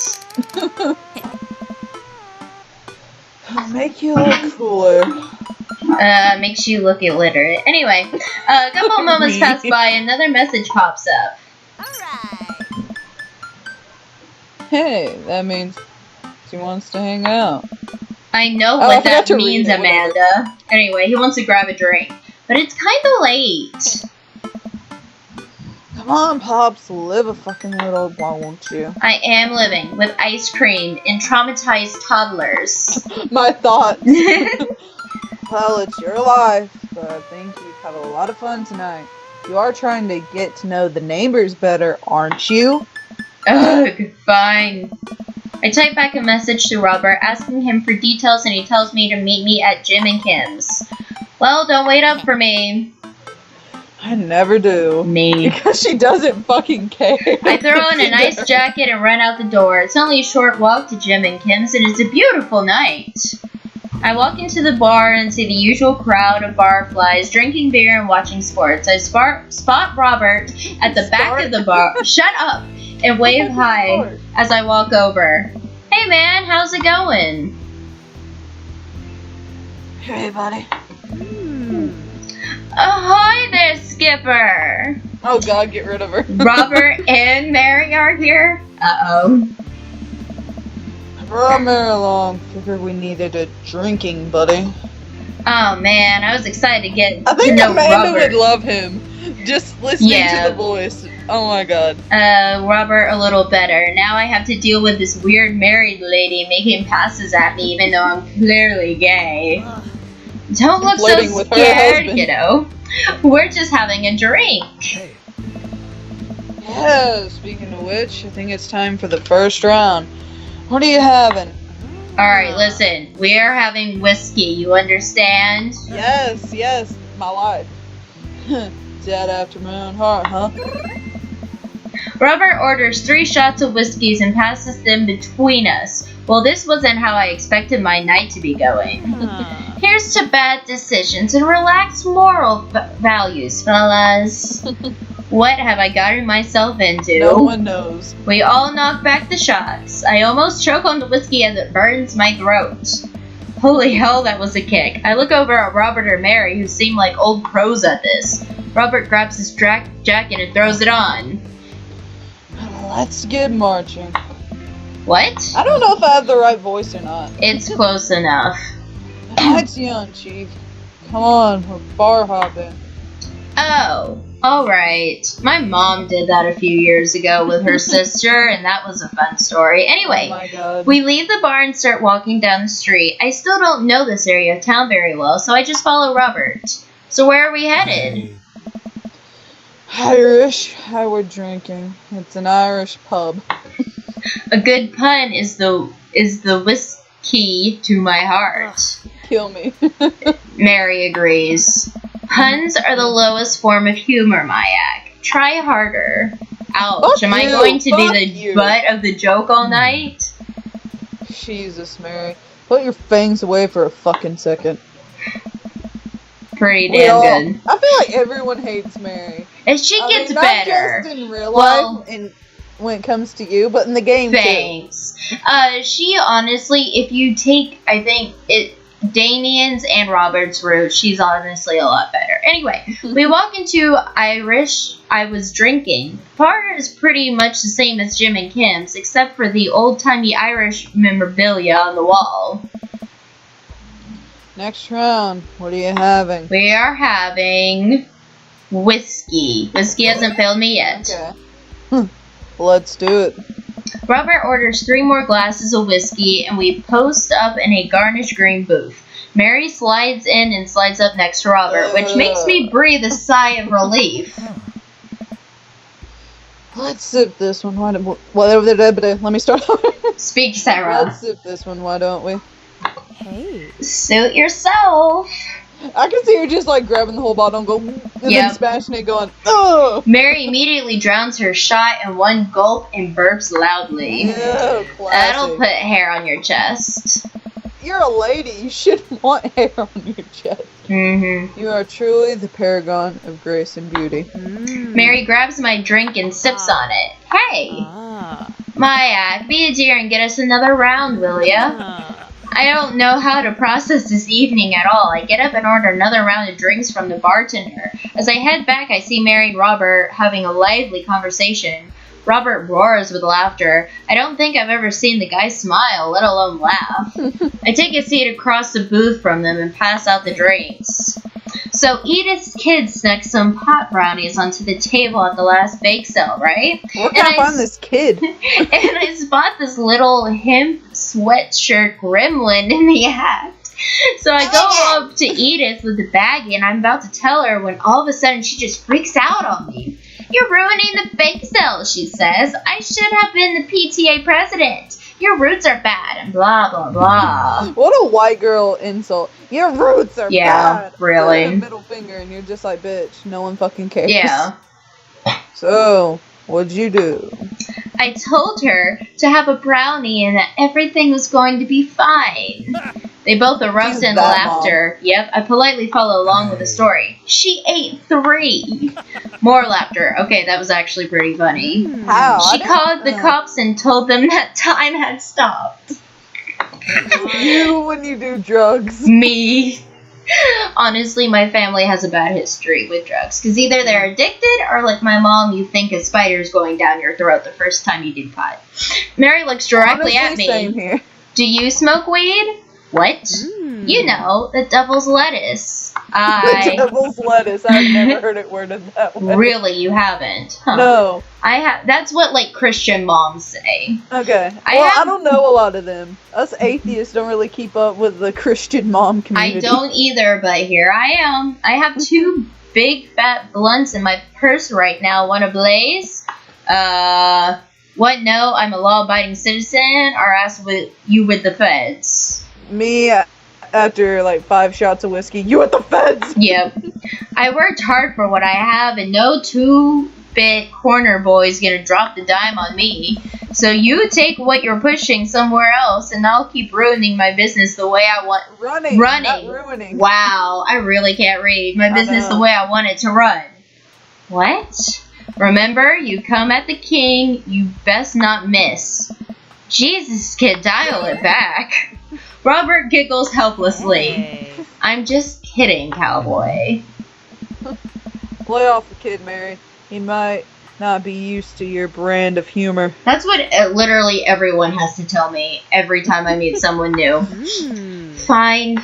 I'll make you look cooler. Makes you look illiterate. Anyway, a couple moments pass by, another message pops up. Alright. Hey, that means she wants to hang out. I know I what forgot that to means, read it, Amanda. Anyway, he wants to grab a drink. But it's kind of late. Come on, Pops, live a fucking little, why won't you? I am living with ice cream and traumatized toddlers. My thoughts. Well, it's your life, but I think you've had a lot of fun tonight. You are trying to get to know the neighbors better, aren't you? Ugh, fine. I type back a message to Robert asking him for details, and he tells me to meet me at Jim and Kim's. Well, don't wait up for me. I never do. Me. Because she doesn't fucking care. I throw on a nice jacket and run out the door. It's only a short walk to Jim and Kim's, and it's a beautiful night. I walk into the bar and see the usual crowd of barflies drinking beer and watching sports. I spot Robert at the back of the bar. Shut up! And wave hi as I walk over. Hey man, how's it going? Hey, buddy. Hi there, Skipper. Oh god, get rid of her. Robert and Mary are here. Uh-oh. I brought Mary along. Figured we needed a drinking buddy. Oh man, I was excited to get I think to know Amanda Robert. would love him. Just listening to the voice. Oh my god. Robert a little better. Now I have to deal with this weird married lady making passes at me even though I'm clearly gay. Don't look so Flirting with her scared, husband. you know. We're just having a drink. Yeah, speaking of which, I think it's time for the first round. What are you having? Alright, listen. We are having whiskey, you understand? Yes, my life. Dad after my own heart, huh? Robert orders 3 shots of whiskeys and passes them between us. Well, this wasn't how I expected my night to be going. Here's to bad decisions and relaxed moral values, fellas. What have I gotten myself into? No one knows. We all knock back the shots. I almost choke on the whiskey as it burns my throat. Holy hell, that was a kick. I look over at Robert or Mary, who seem like old pros at this. Robert grabs his jacket and throws it on. Let's get marching. What? I don't know if I have the right voice or not. It's close enough. That's young, Chief. Come on, we're bar hopping. Oh, alright. My mom did that a few years ago with her sister, and that was a fun story. Anyway, Oh my god. we leave the bar and start walking down the street. I still don't know this area of town very well, so I just follow Robert. So where are we headed? Irish. How we're drinking. It's an Irish pub. A good pun is the whiskey to my heart. Kill me. Mary agrees. Puns are the lowest form of humor, Mayak. Try harder. Ouch, Fuck am I you, going to be fuck the you. butt of the joke all night? Jesus, Mary. Put your fangs away for a fucking second. Pretty We damn all- good. I feel like everyone hates Mary. And she I gets mean, not better. just in real Well- life and when it comes to you, but in the game too. Thanks. She honestly, if you take, I think, Damien's and Robert's route, she's honestly a lot better. Anyway, we walk into Irish I Was Drinking. Bar is pretty much the same as Jim and Kim's, except for the old-timey Irish memorabilia on the wall. Next round, what are you having? We are having whiskey. Whiskey hasn't failed me yet. Okay. Let's do it. Robert orders 3 more glasses of whiskey, and we post up in a garnished green booth. Mary slides in and slides up next to Robert, which makes me breathe a sigh of relief. Let's sip this one. Why don't let me start over. Speak, Sarah. Let's sip this one. Why don't we? Suit yourself. I can see her just like grabbing the whole bottle and go, and then Yep. smashing it, going, oh. Mary immediately drowns her shot in one gulp and burps loudly. Ew, That'll classic. put hair on your chest. You're a lady. You shouldn't want hair on your chest. Mm-hmm. You are truly the paragon of grace and beauty. Mary grabs my drink and sips on it. Hey, Maya, be a dear and get us another round, will ya? I don't know how to process this evening at all. I get up and order another round of drinks from the bartender. As I head back, I see Mary and Robert having a lively conversation. Robert roars with laughter. I don't think I've ever seen the guy smile, let alone laugh. I take a seat across the booth from them and pass out the drinks. So Edith's kids snuck some pot brownies onto the table at the last bake sale, right? Where can I find this kid? And I spot this little hemp sweatshirt gremlin in the act. So I go up to Edith with the baggie and I'm about to tell her when all of a sudden she just freaks out on me. You're ruining the bake sale, she says. I should have been the PTA president. Your roots are bad and blah, blah, blah. What a white girl insult. Your roots are Yeah, bad. really. Put a middle finger and you're just like, bitch, no one fucking cares. Yeah. So, what'd you do? I told her to have a brownie and that everything was going to be fine. They both erupt She's in that laughter. Yep, I politely follow along with the story. She ate 3. More laughter. Okay, that was actually pretty funny. How? She called the cops and told them that time had stopped. You when you do drugs. Me. Honestly, my family has a bad history with drugs. Because either they're addicted or, like my mom, you think a spider's going down your throat the first time you do pot. Mary looks directly Honestly, at me. Same here. Do you smoke weed? What? You know, the devil's lettuce. The devil's lettuce. I've never heard it worded that way. Really, you haven't? Huh. No. I have. That's what like Christian moms say. Okay. I don't know a lot of them. Us atheists don't really keep up with the Christian mom community. I don't either, but here I am. I have 2 big fat blunts in my purse right now. Want to blaze? What? No, I'm a law-abiding citizen. Or ask you with the feds. Me, after like 5 shots of whiskey, you with the feds. Yep. I worked hard for what I have, and no 2-bit corner boy's gonna drop the dime on me. So you take what you're pushing somewhere else, and I'll keep ruining my business the way I want. Running. Not ruining. Wow, I really can't read my business the way I want it to run. What? Remember, you come at the king, you best not miss. Jesus, kid, dial it back. Robert giggles helplessly. Hey. I'm just kidding, cowboy. Lay off the kid, Mary. He might not be used to your brand of humor. That's what literally everyone has to tell me every time I meet someone new. Fine.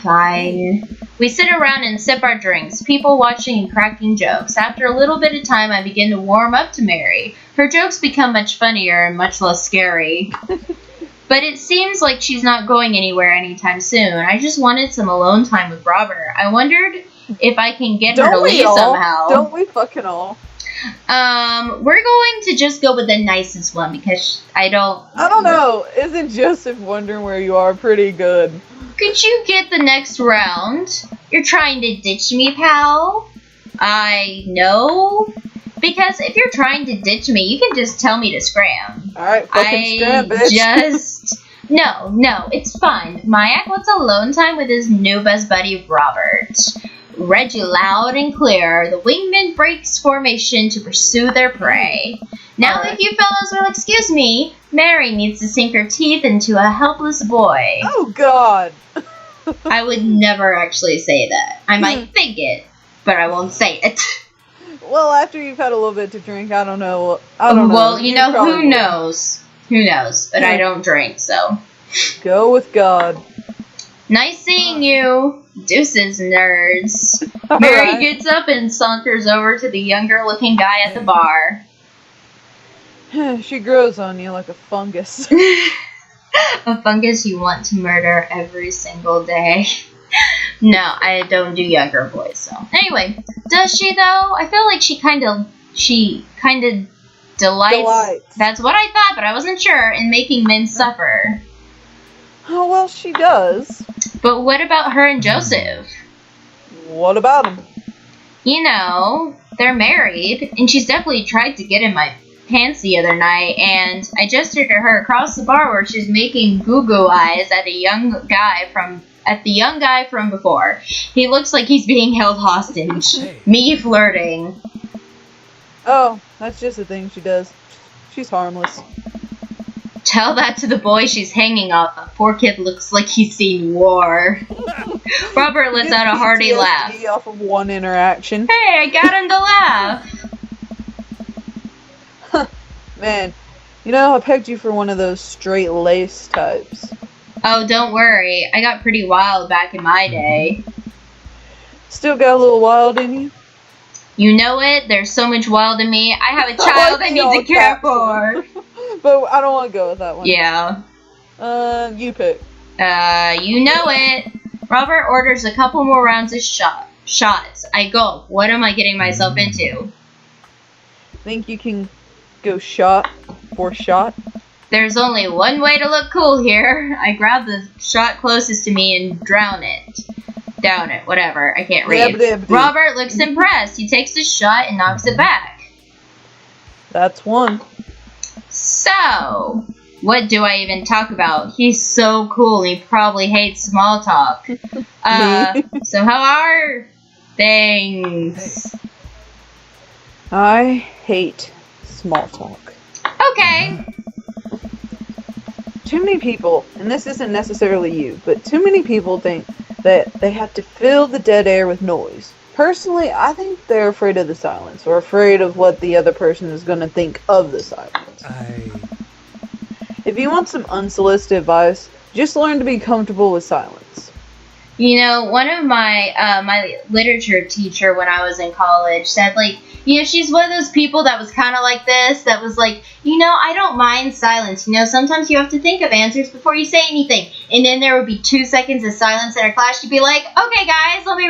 We sit around and sip our drinks, people watching and cracking jokes. After a little bit of time, I begin to warm up to Mary. Her jokes become much funnier and much less scary. But it seems like she's not going anywhere anytime soon. I just wanted some alone time with Robert. I wondered if I can get her to leave somehow. Don't we fucking all? We're going to just go with the nicest one because I don't know. Isn't Joseph wondering where you are pretty good? Could you get the next round? You're trying to ditch me, pal? I know. Because if you're trying to ditch me, you can just tell me to scram. Alright, fucking scram, bitch. No, it's fine. Mayak wants alone time with his new best buddy, Robert. Read you loud and clear. The wingman breaks formation to pursue their prey. Now, if you fellows will excuse me, Mary needs to sink her teeth into a helpless boy. Oh, God. I would never actually say that. I might think it, but I won't say it. Well, after you've had a little bit to drink, I don't know. Well, who knows? Who knows? But I don't drink, so. Go with God. Nice seeing you. Deuces, nerds. All Mary right. gets up and saunters over to the younger-looking guy at the bar. She grows on you like a fungus. A fungus you want to murder every single day. No, I don't do younger boys, so. Anyway, does she, though? I feel like she kind of delights. That's what I thought, but I wasn't sure, in making men suffer. Oh, well, she does. But what about her and Joseph? What about him? You know, they're married, and she's definitely tried to get in my pants the other night, and I gestured to her across the bar where she's making goo-goo eyes at the young guy from before. He looks like he's being held hostage. Me flirting. Oh, that's just a thing she does. She's harmless. Tell that to the boy she's hanging off. The poor kid looks like he's seen war. Robert lets out a hearty laugh. PTSD off of one interaction. Hey, I got him to laugh. Man, you know, I pegged you for one of those straight lace types. Oh, don't worry. I got pretty wild back in my day. Still got a little wild in you? You know it. There's so much wild in me. I have a child I need to care for. But I don't want to go with that one. Yeah. You pick. You know it. Robert orders a couple more rounds of shots. I gulp. What am I getting myself into? Think you can go shot for shot? There's only one way to look cool here. I grab the shot closest to me and down it, whatever. I can't read. Robert looks impressed. He takes the shot and knocks it back. That's one. So, what do I even talk about? He's so cool. He probably hates small talk. So how are things? I hate small talk. Okay. Too many people, and this isn't necessarily you, but too many people think that they have to fill the dead air with noise. Personally, I think they're afraid of the silence, or afraid of what the other person is going to think of the silence. If you want some unsolicited advice, just learn to be comfortable with silence. You know, one of my my literature teacher when I was in college said, like, you know, she's one of those people that was kind of like this, that was like, you know, I don't mind silence. You know, sometimes you have to think of answers before you say anything. And then there would be 2 seconds of silence in her class. She'd be like, okay, guys, let me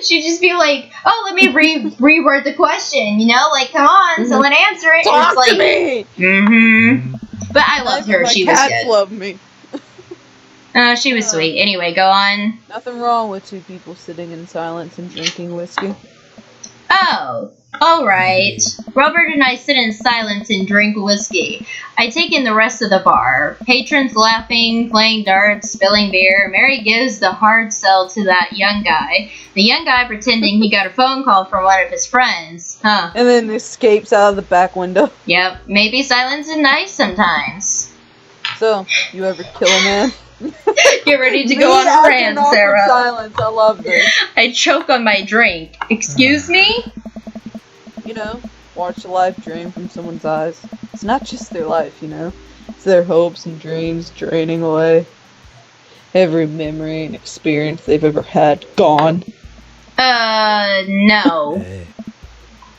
she'd just be like, oh, let me reword the question, you know, like, come on, someone answer it. Talk and it's to like, me! But I loved her. She was Cats good. love me. She was sweet. Anyway, go on. Nothing wrong with 2 people sitting in silence and drinking whiskey. Oh, alright. Robert and I sit in silence and drink whiskey. I take in the rest of the bar. Patrons laughing, playing darts, spilling beer. Mary gives the hard sell to that young guy. The young guy pretending he got a phone call from one of his friends. Huh. And then escapes out of the back window. Yep, maybe silence is nice sometimes. So, you ever kill a man? Get ready to go on a rant, Sarah. Silence. I love this. I choke on my drink. Excuse me? You know, watch the life drain from someone's eyes. It's not just their life, you know. It's their hopes and dreams draining away. Every memory and experience they've ever had gone. No.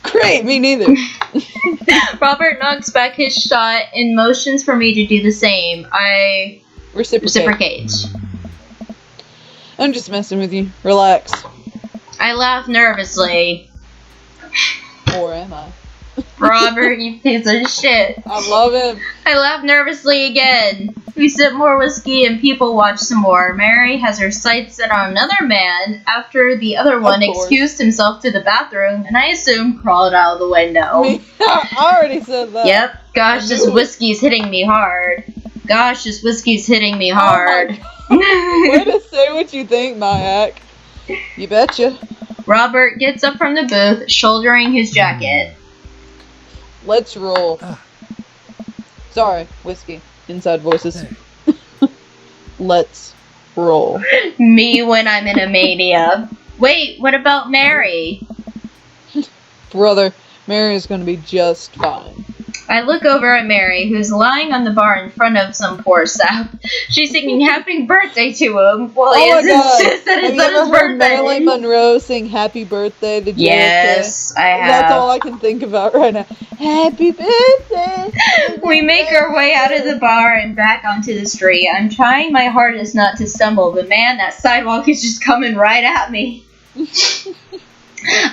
Great, me neither. Robert knocks back his shot and motions for me to do the same. I reciprocate. I'm just messing with you. Relax. I laugh nervously. Or am I? Robert, you piece of shit. I love him. I laugh nervously again. We sip more whiskey and people watch some more. Mary has her sights set on another man after the other one excused himself to the bathroom and I assume crawled out of the window. I already said that. Yep. Gosh, this whiskey's hitting me hard. Gosh, this whiskey's hitting me hard. Way to say what you think, Nyack. You betcha. Robert gets up from the booth, shouldering his jacket. Let's roll. Sorry, whiskey. Inside voices. Let's roll. Me when I'm in a mania. Wait, what about Mary? Brother, Mary is gonna be just fine. I look over at Mary, who's lying on the bar in front of some poor sap. She's singing happy birthday to him while he insists that it's not his birthday. Marilyn Monroe sing happy birthday to JFK? Yes, I have. That's all I can think about right now. Happy birthday! We make our way out of the bar and back onto the street. I'm trying my hardest not to stumble, but man, that sidewalk is just coming right at me.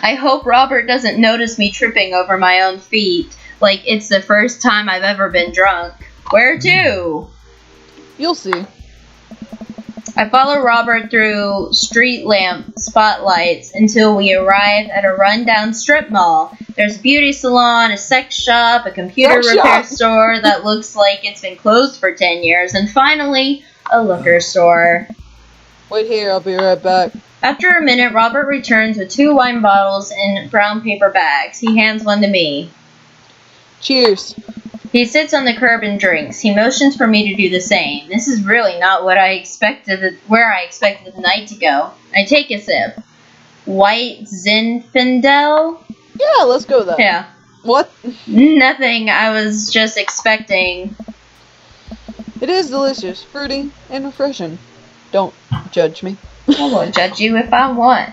I hope Robert doesn't notice me tripping over my own feet. Like it's the first time I've ever been drunk. Where to? You'll see. I follow Robert through street lamp spotlights until we arrive at a rundown strip mall. There's a beauty salon, a sex shop, a computer repair store that looks like it's been closed for 10 years, and finally, a liquor store. Wait here, I'll be right back. After a minute, Robert returns with 2 wine bottles in brown paper bags. He hands one to me. Cheers. He sits on the curb and drinks. He motions for me to do the same. This is really not what I expected, where I expected the night to go. I take a sip. White Zinfandel? Yeah, let's go with that. Yeah. What? Nothing. I was just expecting. It is delicious, fruity, and refreshing. Don't judge me. I won't judge you if I want.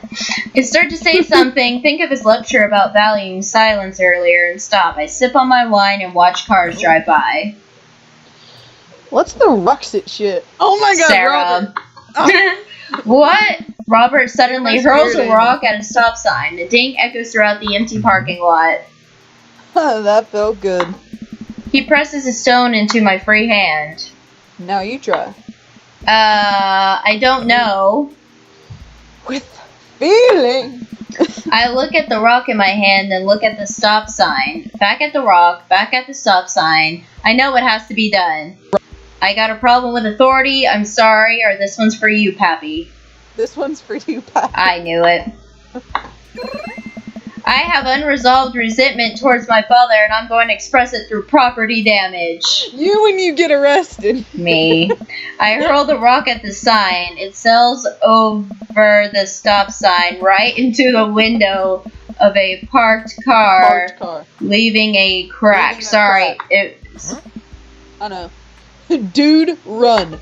I start to say something, think of his lecture about valuing silence earlier, and stop. I sip on my wine and watch cars drive by. What's the Ruxit shit? Oh my god, Sarah. Robert. What? Robert suddenly hurls a rock at a stop sign. The ding echoes throughout the empty parking lot. That felt good. He presses a stone into my free hand. Now you try. I don't know. With feeling. I look at the rock in my hand, then look at the stop sign. Back at the rock, back at the stop sign. I know what has to be done. I got a problem with authority, I'm sorry, or this one's for you, Pappy. This one's for you, Pappy. I knew it. I have unresolved resentment towards my father, and I'm going to express it through property damage. You when you get arrested. Me. I hurl the rock at the sign. It sails over the stop sign right into the window of a parked car. Leaving a crack. Sorry. I know. Dude, run.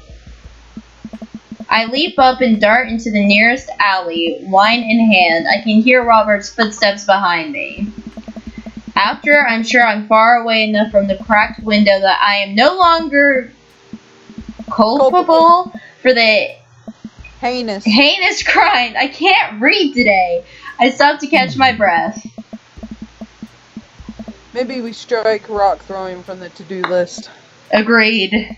I leap up and dart into the nearest alley, wine in hand. I can hear Robert's footsteps behind me. After I'm sure I'm far away enough from the cracked window that I am no longer culpable for the heinous crime. I can't read today. I stop to catch my breath. Maybe we strike rock throwing from the to-do list. Agreed.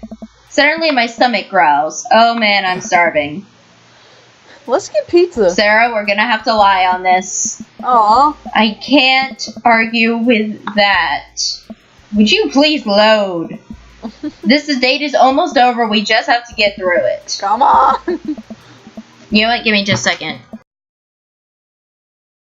Suddenly my stomach growls. Oh man, I'm starving. Let's get pizza. Sarah, we're gonna have to lie on this. Aw. I can't argue with that. Would you please load? This date is almost over. We just have to get through it. Come on. You know what? Give me just a second.